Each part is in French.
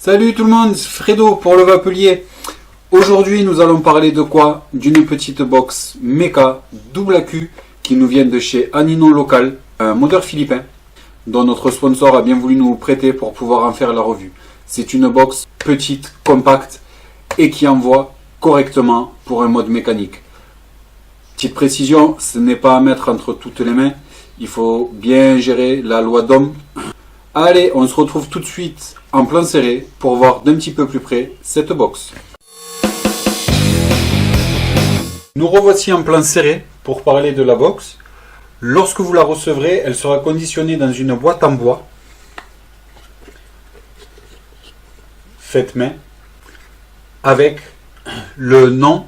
Salut tout le monde, c'est Fredo pour le Vapelier. Aujourd'hui nous allons parler de quoi? D'une petite box Mecha double AQ qui nous vient de chez Anino Local, un modeur philippin dont notre sponsor a bien voulu nous prêter pour pouvoir en faire la revue. C'est une box petite, compacte et qui envoie correctement pour un mode mécanique. Petite précision, ce n'est pas à mettre entre toutes les mains, il faut bien gérer la loi d'Ohm. Allez, on se retrouve tout de suite en plan serré pour voir d'un petit peu plus près cette box. Nous revoici en plan serré pour parler de la box. Lorsque vous la recevrez, elle sera conditionnée dans une boîte en bois faite main avec le nom,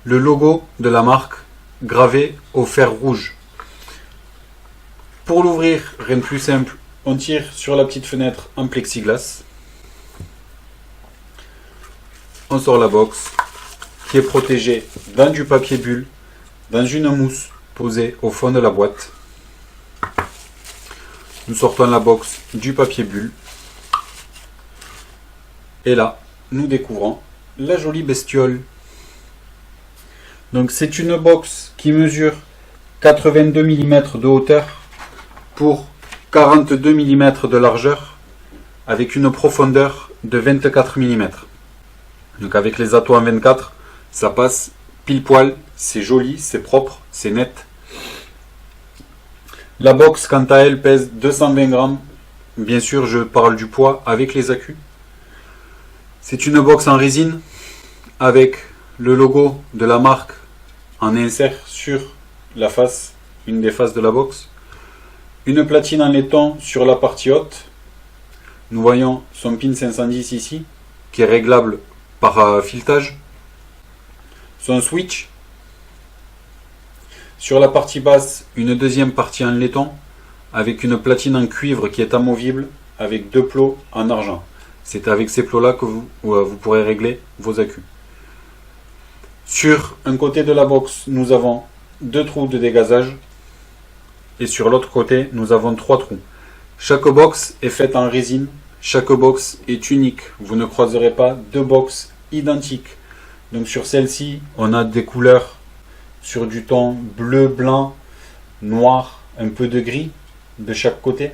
le logo de la marque gravé au fer rouge. Pour l'ouvrir, rien de plus simple, on tire sur la petite fenêtre en plexiglas. On sort la box qui est protégée dans du papier bulle, dans une mousse posée au fond de la boîte. Nous sortons la box du papier bulle. Et là, nous découvrons la jolie bestiole. Donc c'est une box qui mesure 82 mm de hauteur pour 42 mm de largeur avec une profondeur de 24 mm. Donc avec les atos en 24, ça passe pile poil, c'est joli, c'est propre, c'est net. La box quant à elle pèse 220 grammes. Bien sûr, je parle du poids avec les accus. C'est une box en résine avec le logo de la marque en insert sur la face, une des faces de la box. Une platine en laiton sur la partie haute. Nous voyons son pin 510 ici, qui est réglable par filetage. Son switch. Sur la partie basse, une deuxième partie en laiton, avec une platine en cuivre qui est amovible, avec deux plots en argent. C'est avec ces plots-là que vous pourrez régler vos accus. Sur un côté de la box, nous avons deux trous de dégazage. Et sur l'autre côté, nous avons trois trous. Chaque box est faite en résine. Chaque box est unique. Vous ne croiserez pas deux box identiques. Donc sur celle-ci, on a des couleurs sur du ton bleu, blanc, noir, un peu de gris de chaque côté.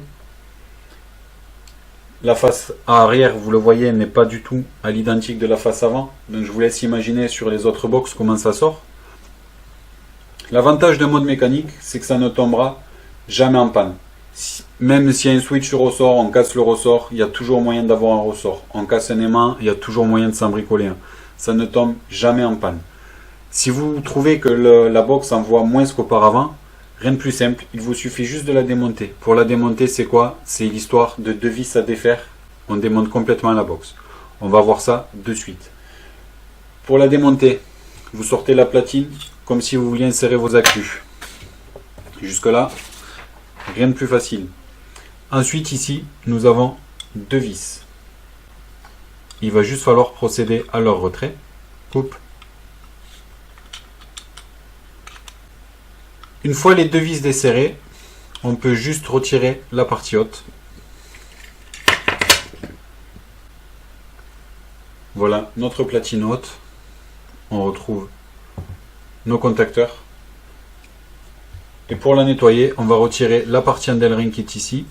La face arrière, vous le voyez, n'est pas du tout à l'identique de la face avant. Donc je vous laisse imaginer sur les autres box comment ça sort. L'avantage d'un mode mécanique, c'est que ça ne tombera jamais en panne. Même s'il y a un switch ressort, on casse le ressort, il y a toujours moyen d'avoir un ressort. On casse un aimant, il y a toujours moyen de s'en bricoler un. Ça ne tombe jamais en panne. Si vous trouvez que la box envoie moins qu'auparavant, rien de plus simple, il vous suffit juste de la démonter. Pour la démonter, c'est quoi? C'est l'histoire de deux vis à défaire. On démonte complètement la box. On va voir ça de suite. Pour la démonter, vous sortez la platine comme si vous vouliez insérer vos accus. Jusque là, rien de plus facile. Ensuite ici, nous avons deux vis. Il va juste falloir procéder à leur retrait. Coupe. Une fois les deux vis desserrées, on peut juste retirer la partie haute. Voilà notre platine haute. On retrouve nos contacteurs. Et pour la nettoyer, on va retirer la partie Andelring qui est ici.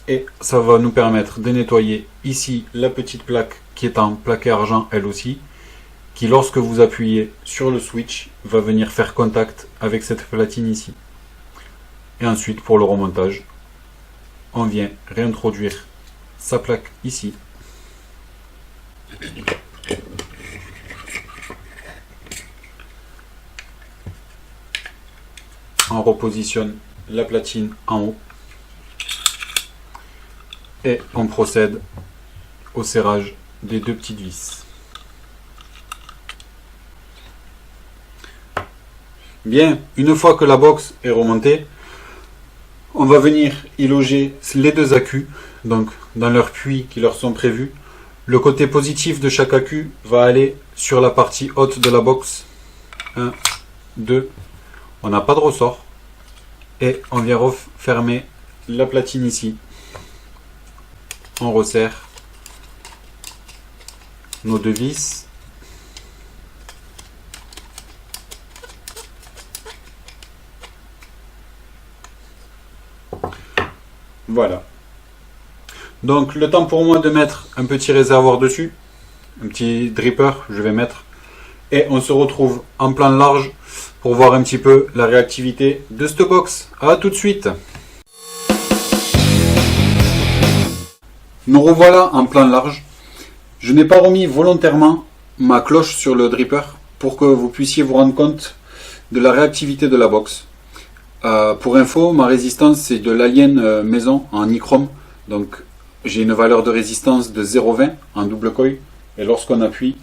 Et ça va nous permettre de nettoyer ici la petite plaque qui est en plaqué argent elle aussi, qui lorsque vous appuyez sur le switch va venir faire contact avec cette platine ici. Et ensuite pour le remontage, on vient réintroduire sa plaque ici. On repositionne la platine en haut. Et on procède au serrage des deux petites vis. Bien, une fois que la box est remontée, on va venir y loger les deux accus, donc dans leurs puits qui leur sont prévus. Le côté positif de chaque accu va aller sur la partie haute de la box. 1, 2, on n'a pas de ressort. Et on vient refermer la platine ici. On resserre nos deux vis. Voilà. Donc le temps pour moi de mettre un petit réservoir dessus, un petit dripper, je vais mettre. Et on se retrouve en plan large pour voir un petit peu la réactivité de cette box. A tout de suite. Nous revoilà en plan large. Je n'ai pas remis volontairement ma cloche sur le dripper pour que vous puissiez vous rendre compte de la réactivité de la box. Pour info, ma résistance c'est de l'Alien maison en nichrome. Donc j'ai une valeur de résistance de 0,20 en double coil. Et lorsqu'on appuie,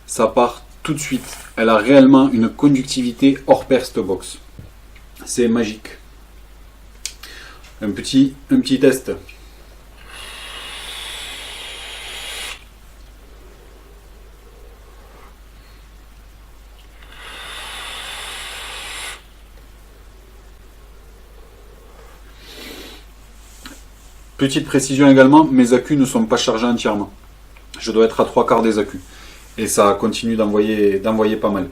ça part tout de suite. Elle a réellement une conductivité hors pair cette box. C'est magique. Un petit test. Petite précision également, mes accus ne sont pas chargés entièrement. Je dois être à 3/4 des accus. Et ça continue d'envoyer pas mal.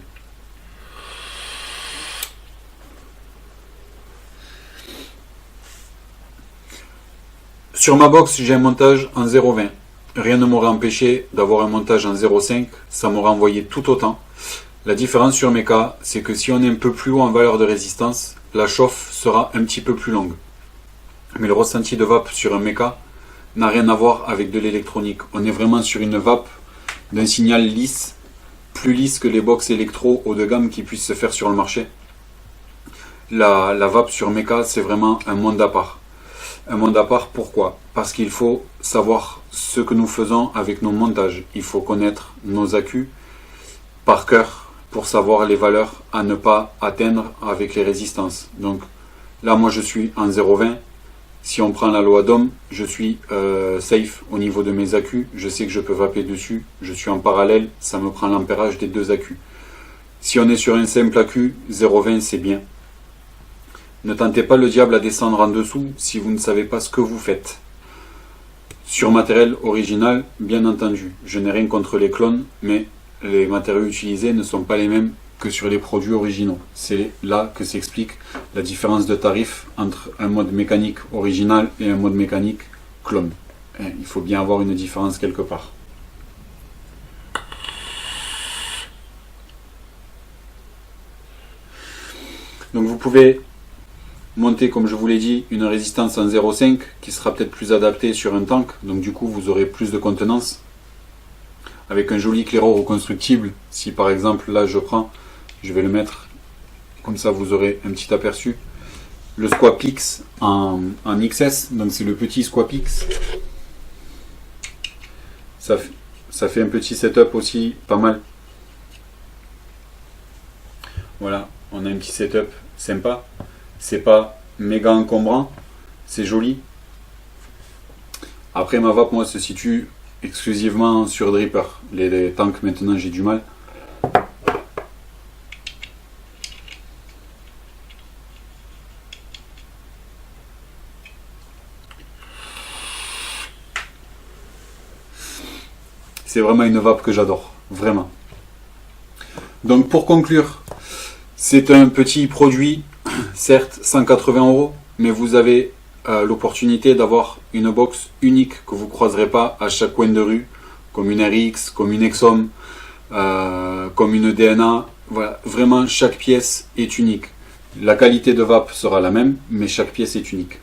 Sur ma box, j'ai un montage en 0,20. Rien ne m'aurait empêché d'avoir un montage en 0,5. Ça m'aurait envoyé tout autant. La différence sur mes cas, c'est que si on est un peu plus haut en valeur de résistance, la chauffe sera un petit peu plus longue. Mais le ressenti de vape sur un méca n'a rien à voir avec de l'électronique. On est vraiment sur une vape d'un signal lisse, plus lisse que les box électro haut de gamme qui puissent se faire sur le marché. La vape sur méca, c'est vraiment un monde à part. Un monde à part, pourquoi? Parce qu'il faut savoir ce que nous faisons avec nos montages. Il faut connaître nos accus par cœur pour savoir les valeurs à ne pas atteindre avec les résistances. Donc là, moi je suis en 0,20. Si on prend la loi d'Ohm, je suis safe au niveau de mes accus. Je sais que je peux vaper dessus. Je suis en parallèle, ça me prend l'ampérage des deux accus. Si on est sur un simple accu, 0,20 c'est bien. Ne tentez pas le diable à descendre en dessous si vous ne savez pas ce que vous faites. Sur matériel original, bien entendu, je n'ai rien contre les clones, mais les matériaux utilisés ne sont pas les mêmes que sur les produits originaux. C'est là que s'explique la différence de tarif entre un mode mécanique original et un mode mécanique clone. Il faut bien avoir une différence quelque part. Donc vous pouvez monter, comme je vous l'ai dit, une résistance en 0,5 qui sera peut-être plus adaptée sur un tank. Donc du coup vous aurez plus de contenance. Avec un joli clairon reconstructible, si par exemple là je vais le mettre, comme ça vous aurez un petit aperçu. Le Squapix en XS, donc c'est le petit Squapix. Ça fait un petit setup aussi pas mal. Voilà, on a un petit setup sympa. C'est pas méga encombrant, c'est joli. Après ma vape moi se situe exclusivement sur dripper. Les tanks maintenant j'ai du mal. C'est vraiment une vape que j'adore, vraiment. Donc pour conclure, c'est un petit produit, certes 180 €, mais vous avez l'opportunité d'avoir une box unique que vous ne croiserez pas à chaque coin de rue, comme une RX, comme une Exom, comme une DNA. Voilà, vraiment chaque pièce est unique. La qualité de vape sera la même, mais chaque pièce est unique.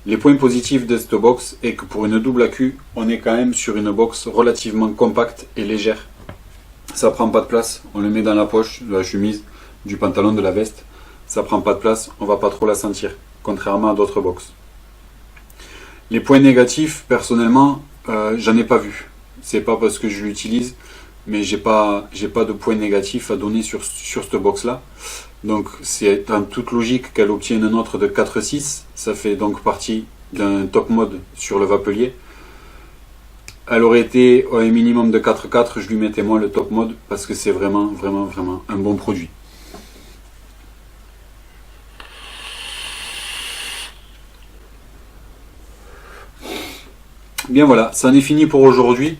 Les points positifs de cette box est que pour une double accu, on est quand même sur une box relativement compacte et légère. Ça prend pas de place, on le met dans la poche de la chemise, du pantalon, de la veste. Ça prend pas de place, on va pas trop la sentir, contrairement à d'autres box. Les points négatifs, personnellement, j'en ai pas vu. C'est pas parce que je l'utilise, mais j'ai pas de points négatifs à donner sur cette box là. Donc c'est en toute logique qu'elle obtienne une note de 4,6. Ça fait donc partie d'un top mode sur le vapelier. Elle aurait été un minimum de 4,4, je lui mettais moi le top mode parce que c'est vraiment un bon produit. Bien voilà, ça en est fini pour aujourd'hui.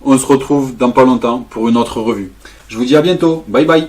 On se retrouve dans pas longtemps pour une autre revue. Je vous dis à bientôt. Bye bye.